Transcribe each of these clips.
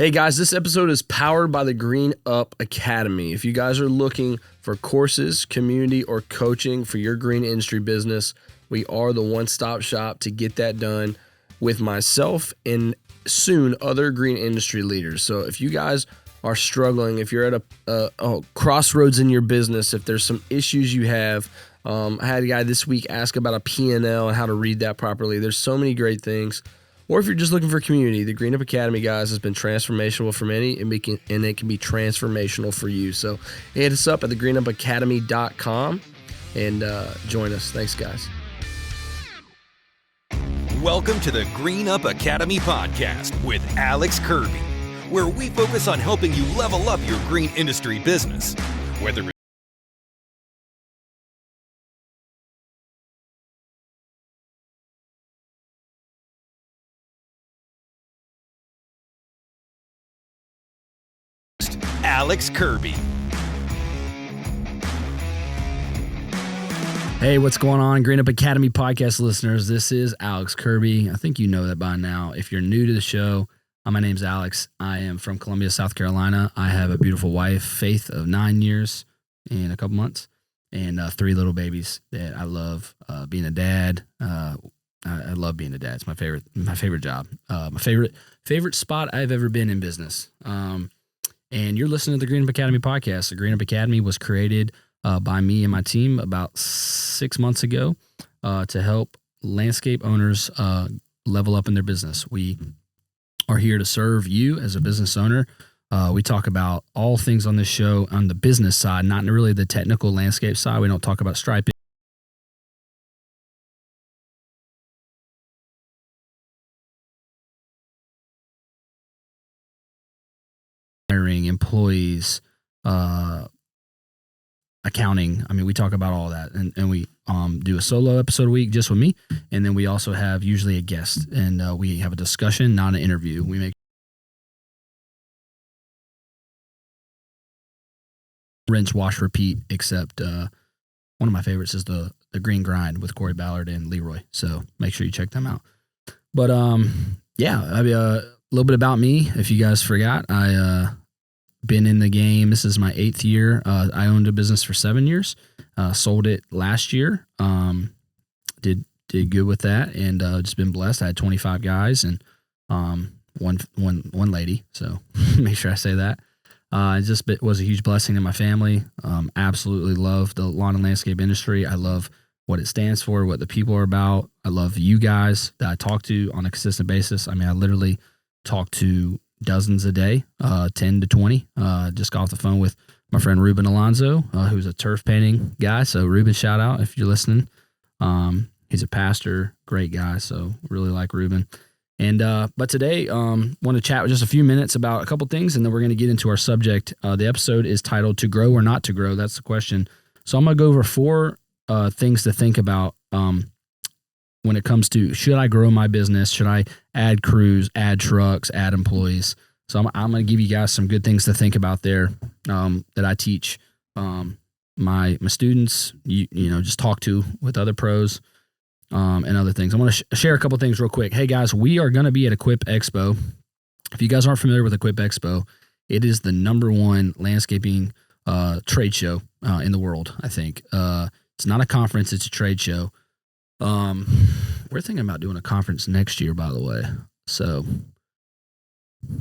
Hey guys, this episode is powered by the Green Up Academy. If you guys are looking for courses, community, or coaching for your green industry business, we are the one-stop shop to get that done with myself and soon other green industry leaders. So if you guys are struggling, if you're at a crossroads in your business, if there's some issues you have, I had a guy this week ask about a P&L and how to read that properly. There's so many great things. Or if you're just looking for community, the Green Up Academy, guys, has been transformational for many, and it can be transformational for you. So hit us up at thegreenupacademy.com and join us. Thanks, guys. Welcome to the Green Up Academy podcast with Alex Kirby, where we focus on helping you level up your green industry business. Whether Alex Kirby. Hey, what's going on, Green Up Academy podcast listeners? This is Alex Kirby. I think you know that by now. If you're new to the show, my name's Alex. I am from Columbia, South Carolina. I have a beautiful wife, Faith, of 9 years and a couple months, and 3 little babies that I love. Being a dad, I love being a dad. It's my favorite job. My favorite spot I've ever been in business. And you're listening to the Green Up Academy podcast. The Green Up Academy was created by me and my team about 6 months ago to help landscape owners level up in their business. We are here to serve you as a business owner. We talk about all things on this show on the business side, not really the technical landscape side. We don't talk about striping. Hiring employees, accounting. I mean, we talk about all that, and we do a solo episode a week just with me, and then we also have usually a guest, and we have a discussion, not an interview. We make rinse, wash, repeat, except one of my favorites is the Green Grind with Corey Ballard and Leroy. So make sure you check them out. But yeah, I mean, a little bit about me. If you guys forgot, I been in the game. This is my 8th year. I owned a business for 7 years. Sold it last year. Did good with that, and just been blessed. I had 25 guys and one lady. So make sure I say that. It was a huge blessing in my family. Absolutely love the lawn and landscape industry. I love what it stands for, what the people are about. I love you guys that I talk to on a consistent basis. I mean, I literally talk to dozens a day, 10 to 20. Just got off the phone with my friend Ruben Alonzo, who's a turf painting guy. So Ruben, shout out if you're listening. He's a pastor, great guy. So really like Ruben. And but today, want to chat with just a few minutes about a couple things, and then we're going to get into our subject. The episode is titled "To Grow or Not to Grow." That's the question. So I'm going to go over 4 things to think about when it comes to, should I grow my business? Should I add crews, add trucks, add employees? So I'm going to give you guys some good things to think about there that I teach my students, you know, just talk to with other pros and other things. I want to share a couple things real quick. Hey guys, we are going to be at Equip Expo. If you guys aren't familiar with Equip Expo, it is the #1 landscaping trade show in the world, I think. It's not a conference, it's a trade show. We're thinking about doing a conference next year, by the way. So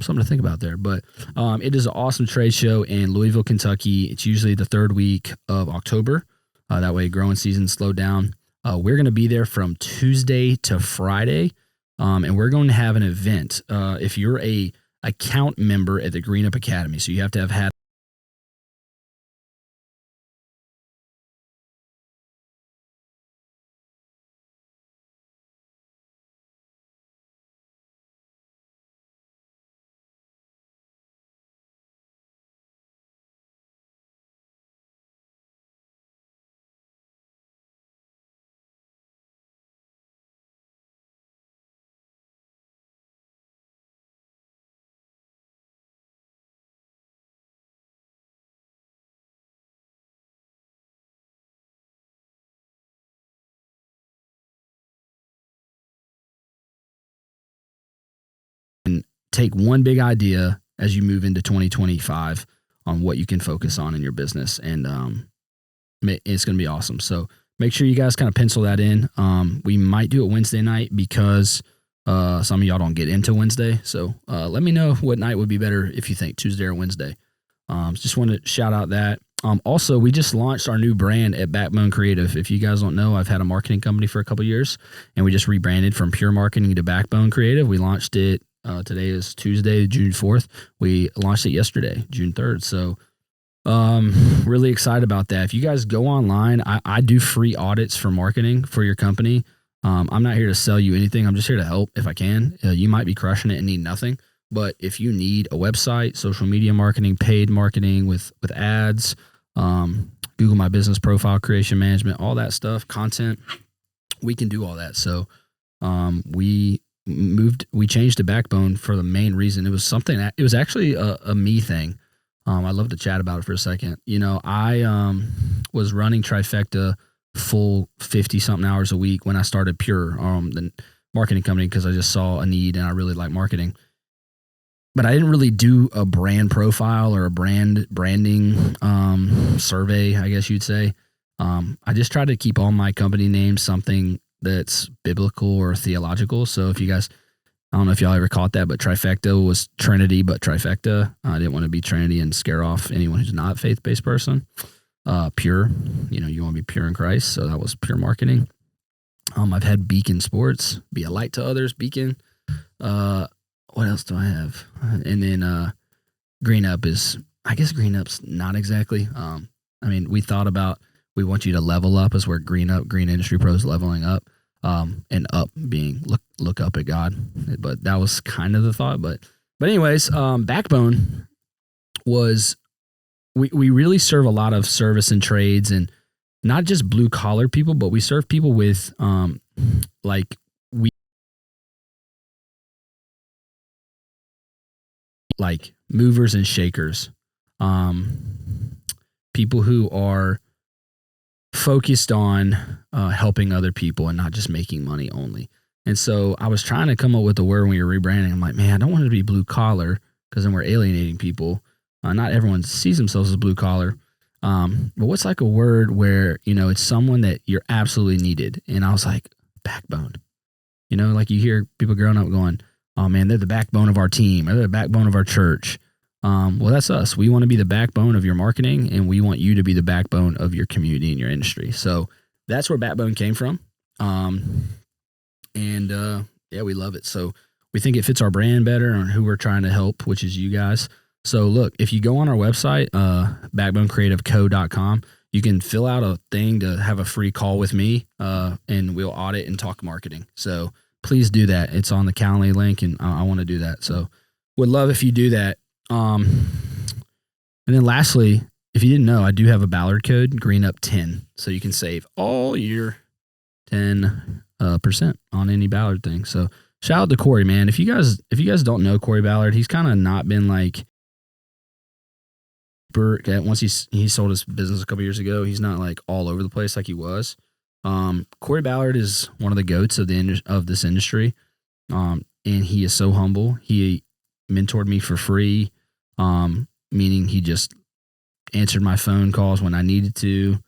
something to think about there. But it is an awesome trade show in Louisville, Kentucky. It's usually the 3rd week of October. That way growing season slowed down. We're going to be there from Tuesday to Friday. And we're going to have an event. If you're a account member at the Green Up Academy, so you have to have had take one big idea as you move into 2025 on what you can focus on in your business. And it's going to be awesome. So make sure you guys kind of pencil that in. We might do it Wednesday night because some of y'all don't get into Wednesday. So let me know what night would be better if you think Tuesday or Wednesday. Just want to shout out that. Also, we just launched our new brand at Backbone Creative. If you guys don't know, I've had a marketing company for a couple of years, and we just rebranded from Pure Marketing to Backbone Creative. We launched it. Today is Tuesday, June 4th. We launched it yesterday, June 3rd. So really excited about that. If you guys go online, I do free audits for marketing for your company. I'm not here to sell you anything. I'm just here to help if I can. You might be crushing it and need nothing. But if you need a website, social media marketing, paid marketing with ads, Google My Business profile creation management, all that stuff, content, we can do all that. So we changed to Backbone for the main reason. It was something that it was actually a me thing. I'd love to chat about it for a second. I was running Trifecta full 50 something hours a week when I started Pure, the marketing company, because I just saw a need and I really like marketing. But I didn't really do a brand profile or a branding survey, I guess you'd say. I just tried to keep all my company names something that's biblical or theological. So if you guys, I don't know if y'all ever caught that, but Trifecta was Trinity, but Trifecta. I didn't want to be Trinity and scare off anyone who's not a faith-based person. Pure, you want to be pure in Christ. So that was Pure Marketing. I've had Beacon Sports, be a light to others, Beacon. What else do I have? And then Green Up is, I guess Green Up's not exactly. We thought about, we want you to level up is where Green Up, Green Industry Pros leveling up, and up being look up at God. But that was kind of the thought. But anyways, Backbone was, we really serve a lot of service and trades, and not just blue collar people, but we serve people with like movers and shakers, people who are focused on helping other people and not just making money only. And so I was trying to come up with a word when we were rebranding. I'm like, man, I don't want it to be blue collar because then we're alienating people. Not everyone sees themselves as blue collar. But what's like a word where, it's someone that you're absolutely needed. And I was like, backbone. Like you hear people growing up going, oh man, they're the backbone of our team, or they're the backbone of our church. Well, that's us. We want to be the backbone of your marketing, and we want you to be the backbone of your community and your industry. So that's where Backbone came from. Yeah, we love it. So we think it fits our brand better and who we're trying to help, which is you guys. So look, if you go on our website, backbonecreativeco.com, you can fill out a thing to have a free call with me, and we'll audit and talk marketing. So please do that. It's on the Calendly link, and I want to do that. So would love if you do that. And then lastly, if you didn't know, I do have a Ballard code, GreenUp10. So you can save all your 10% on any Ballard thing. So shout out to Corey, man. If you guys don't know Corey Ballard, he's kind of not been like, once he sold his business a couple years ago, he's not like all over the place like he was. Corey Ballard is one of the goats of this industry. And he is so humble. He mentored me for free. Meaning he just answered my phone calls when I needed to,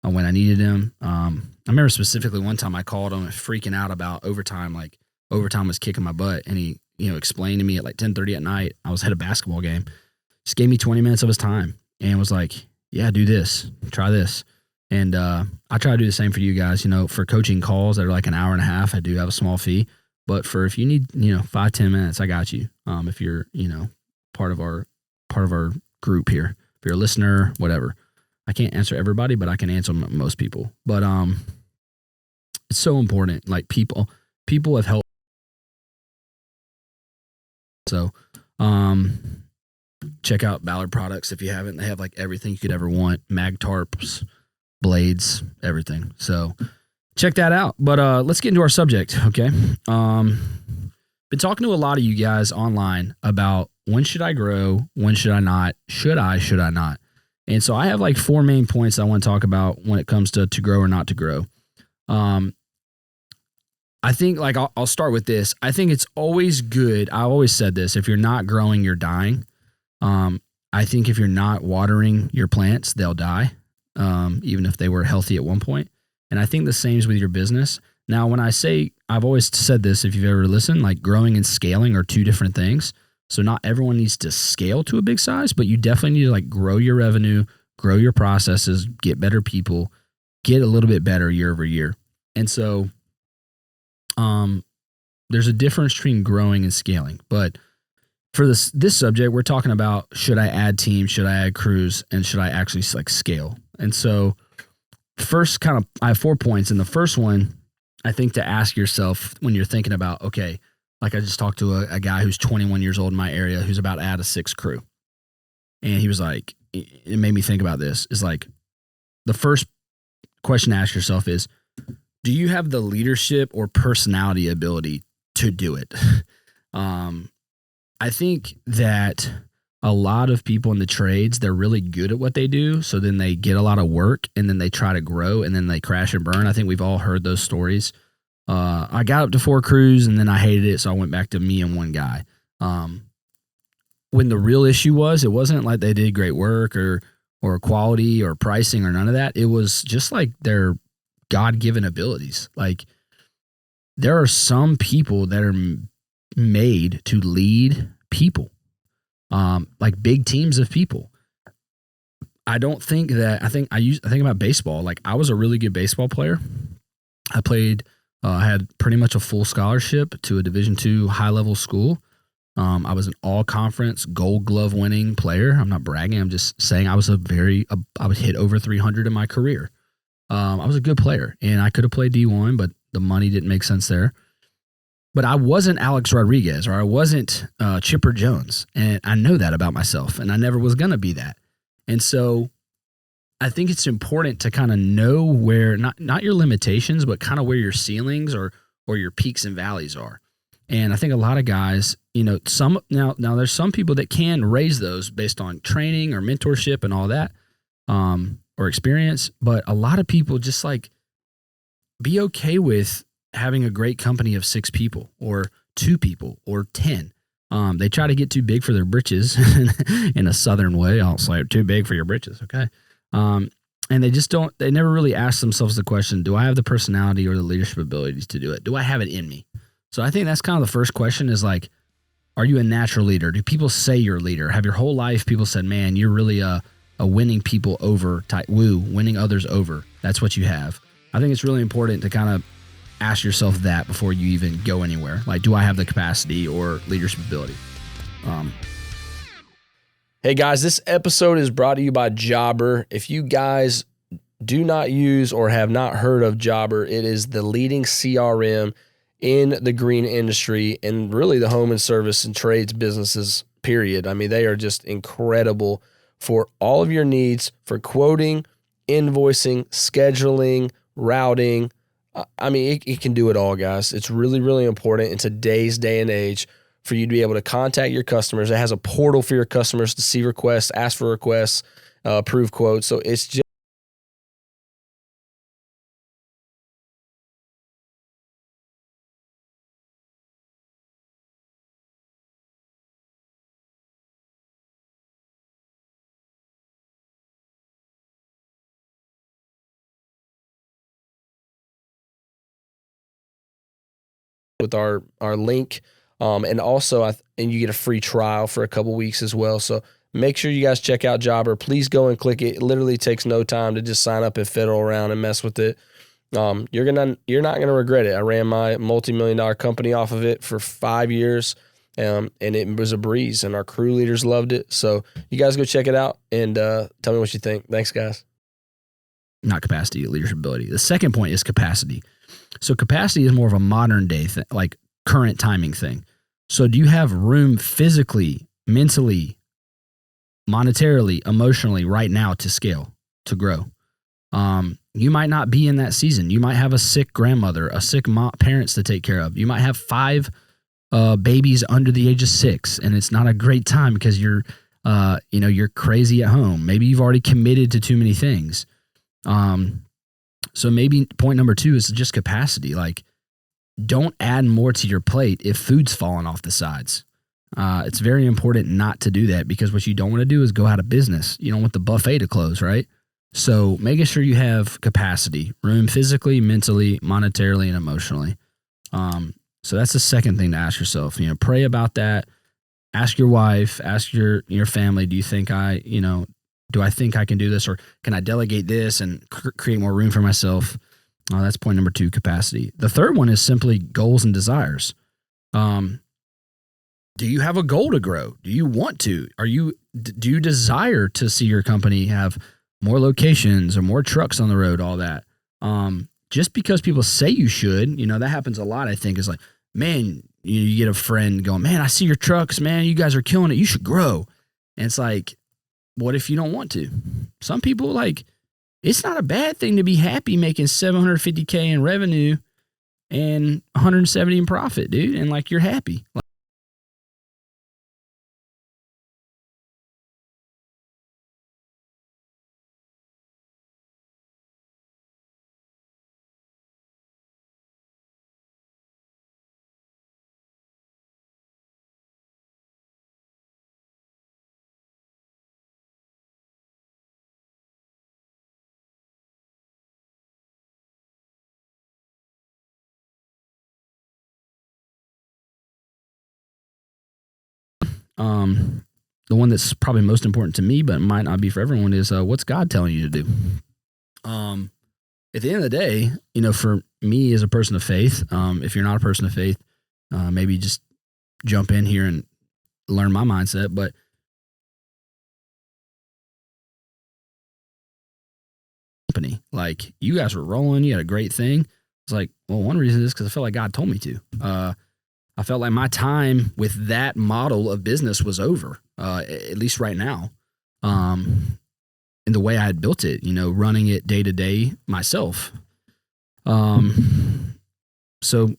when I needed him. I remember specifically one time I called him freaking out about overtime, like overtime was kicking my butt. And he, explained to me at like 10:30 at night, I was at a basketball game, just gave me 20 minutes of his time and was like, yeah, do this, try this. And, I try to do the same for you guys, for coaching calls that are like an hour and a half, I do have a small fee, but if you need, 5-10 minutes, I got you. If you're, part of our group here, if you're a listener, whatever. I can't answer everybody, but I can answer most people. But it's so important. Like people have helped. So check out Ballard products if you haven't. They have like everything you could ever want: mag tarps, blades, everything. So check that out. But let's get into our subject. Okay. Been talking to a lot of you guys online about when should I grow? When should I not? Should I not? And so I have like 4 main points I want to talk about when it comes to grow or not to grow. I think I'll start with this. I think it's always good. I always said this. If you're not growing, you're dying. I think if you're not watering your plants, they'll die, even if they were healthy at one point. And I think the same is with your business. Now, when I say, I've always said this, if you've ever listened, like growing and scaling are two different things. So not everyone needs to scale to a big size, but you definitely need to like grow your revenue, grow your processes, get better people, get a little bit better year over year. And so there's a difference between growing and scaling. But for this subject, we're talking about, should I add teams, should I add crews, and should I actually like scale? And so first I have 4 points. And the first one, I think to ask yourself when you're thinking about, okay, like I just talked to a guy who's 21 years old in my area who's about to add a 6th crew. And he was like, it made me think about this, is like, the first question to ask yourself is, do you have the leadership or personality ability to do it? I think that a lot of people in the trades, they're really good at what they do. So then they get a lot of work and then they try to grow and then they crash and burn. I think we've all heard those stories. I got up to 4 crews and then I hated it. So I went back to me and one guy. When the real issue was, it wasn't like they did great work or quality or pricing or none of that. It was just like their God-given abilities. Like there are some people that are made to lead people, like big teams of people. I think about baseball. Like I was a really good baseball player. I had pretty much a full scholarship to a Division II high-level school. I was an all-conference Gold Glove winning player. I'm not bragging. I'm just saying I would hit over 300 in my career. I was a good player, and I could have played D1, but the money didn't make sense there. But I wasn't Alex Rodriguez, or I wasn't Chipper Jones, and I know that about myself, and I never was going to be that. And so I think it's important to kind of know where, not your limitations, but kind of where your ceilings or your peaks and valleys are. And I think a lot of guys, now there's some people that can raise those based on training or mentorship and all that, or experience. But a lot of people just like be okay with having a great company of 6 people or 2 people or 10. They try to get too big for their britches in a Southern way. I'll say too big for your britches. Okay. And they never really ask themselves the question, do I have the personality or the leadership abilities to do it? Do I have it in me? So I think that's kind of the first question is like, are you a natural leader? Do people say you're a leader? Have your whole life people said, man, you're really a winning people over type, winning others over. That's what you have. I think it's really important to kind of ask yourself that before you even go anywhere. Like, do I have the capacity or leadership ability? Hey guys, this episode is brought to you by Jobber. If you guys do not use or have not heard of Jobber, it is the leading CRM in the green industry and really the home and service and trades businesses, period. I mean, they are just incredible for all of your needs for quoting, invoicing, scheduling, routing. I mean, it can do it all, guys. It's really, really important in today's day and age for you to be able to contact your customers. It has a portal for your customers to see requests, ask for requests, approve quotes. So it's just with our link. And also, and you get a free trial for a couple weeks as well. So make sure you guys check out Jobber. Please go and click it. It literally takes no time to just sign up and fiddle around and mess with it. You're not gonna regret it. I ran my multi-million-dollar company off of it for 5 years, and it was a breeze. And our crew leaders loved it. So you guys go check it out and tell me what you think. Thanks, guys. Not capacity, leadership ability. The second point is capacity. So capacity is more of a modern day thing, like current timing thing. So do you have room physically, mentally, monetarily, emotionally right now to scale, to grow? You might not be in that season. You might have a sick grandmother, a sick parents to take care of. You might have 5 babies under the age of 6, and it's not a great time because you're crazy at home. Maybe you've already committed to too many things. So maybe point number 2 is just capacity. Like, don't add more to your plate if food's falling off the sides. It's very important not to do that, because what you don't want to do is go out of business. You don't want the buffet to close, right? So making sure you have capacity, room physically, mentally, monetarily, and emotionally. So that's the second thing to ask yourself. Pray about that. Ask your wife, ask your family, do I think I can do this, or can I delegate this and create more room for myself? That's point number 2, capacity. The third one is simply goals and desires. Do you have a goal to grow? Do you want to? Do you desire to see your company have more locations or more trucks on the road, all that? Just because people say you should, that happens a lot, I think, is like, man, you get a friend going, man, I see your trucks, man, you guys are killing it, you should grow. And it's like, what if you don't want to? Some people, it's not a bad thing to be happy making $750K in revenue and 170 in profit, dude. And you're happy. The one that's probably most important to me, but might not be for everyone, is what's God telling you to do? At the end of the day, for me as a person of faith, if you're not a person of faith, maybe just jump in here and learn my mindset. But company, you guys were rolling, you had a great thing. It's like, well, one reason is because I felt like God told me to. I felt like my time with that model of business was over, at least right now. In the way I had built it, running it day to day myself. So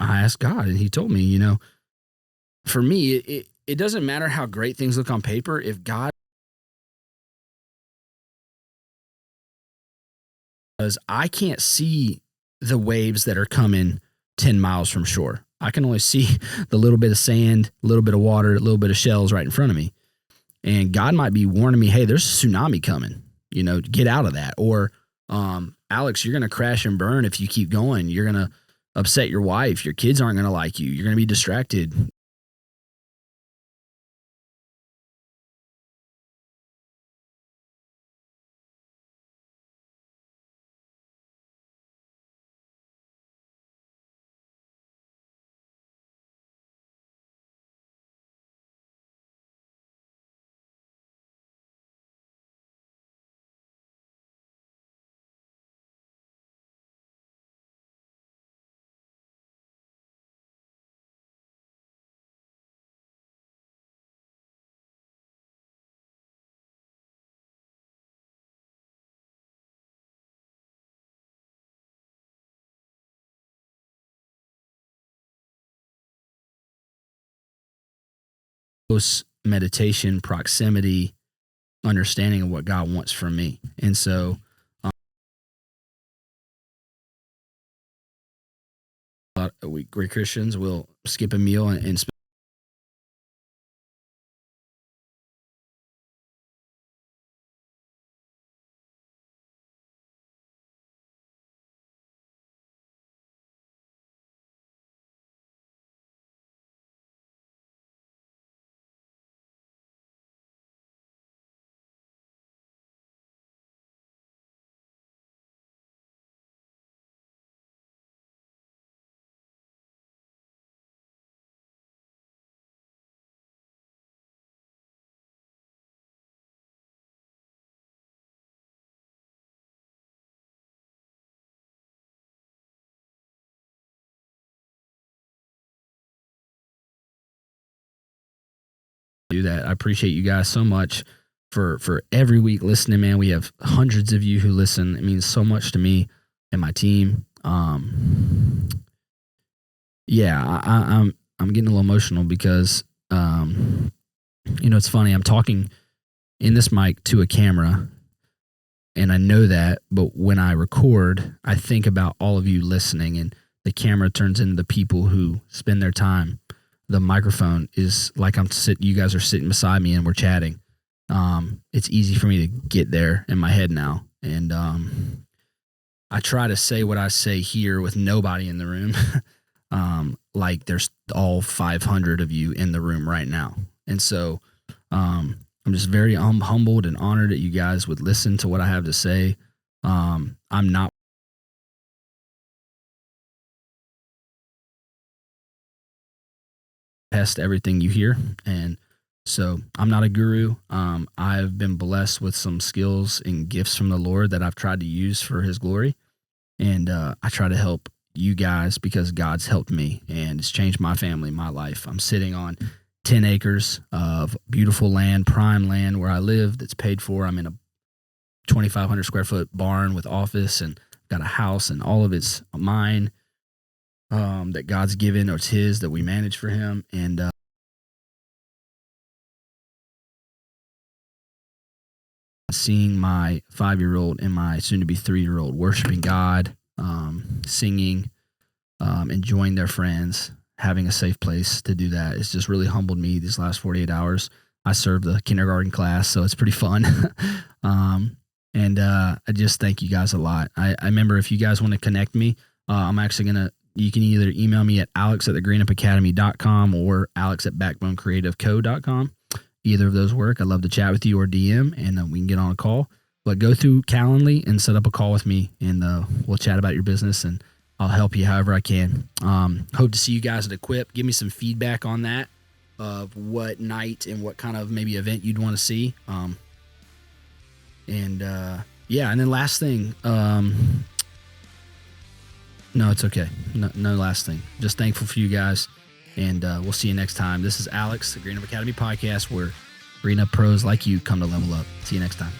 I asked God, and he told me, for me, it doesn't matter how great things look on paper. If God, because I can't see the waves that are coming 10 miles from shore. I can only see the little bit of sand, a little bit of water, a little bit of shells right in front of me. And God might be warning me, hey, there's a tsunami coming, get out of that. Or, Alex, you're going to crash and burn if you keep going. You're going to upset your wife. Your kids aren't going to like you. You're going to be distracted. Close meditation, proximity, understanding of what God wants from me. And so we Christians will skip a meal and spend do that. I appreciate you guys so much for every week listening, man. We have hundreds of you who listen. It means so much to me and my team. Yeah, I'm getting a little emotional because it's funny. I'm talking in this mic to a camera, and I know that, but when I record, I think about all of you listening, and the camera turns into the people who spend their time the microphone is like you guys are sitting beside me and we're chatting. It's easy for me to get there in my head now. And I try to say what I say here with nobody in the room. Like there's all 500 of you in the room right now. And so I'm just very humbled and honored that you guys would listen to what I have to say. I'm not test everything you hear. And so I'm not a guru. I've been blessed with some skills and gifts from the Lord that I've tried to use for his glory. And I try to help you guys because God's helped me and it's changed my family, my life. I'm sitting on 10 acres of beautiful land, prime land where I live that's paid for. I'm in a 2,500 square foot barn with office and got a house, and all of it's mine that God's given, or it's his that we manage for him. And seeing my 5-year-old and my soon-to-be 3-year-old worshiping God, singing, enjoying their friends, having a safe place to do that. It's just really humbled me these last 48 hours. I serve the kindergarten class, so it's pretty fun. And I just thank you guys a lot. I remember if you guys want to connect me, I'm actually you can either email me at alex@thegreenupacademy.com or alex@backbonecreativeco.com. Either of those work. I'd love to chat with you or DM, and we can get on a call. But go through Calendly and set up a call with me, and we'll chat about your business, and I'll help you however I can. Hope to see you guys at Equip. Give me some feedback on that, of what night and what kind of maybe event you'd want to see. And then last thing, no, it's okay. No last thing. Just thankful for you guys, and we'll see you next time. This is Alex, the Green Up Academy podcast, where Green Up pros like you come to level up. See you next time.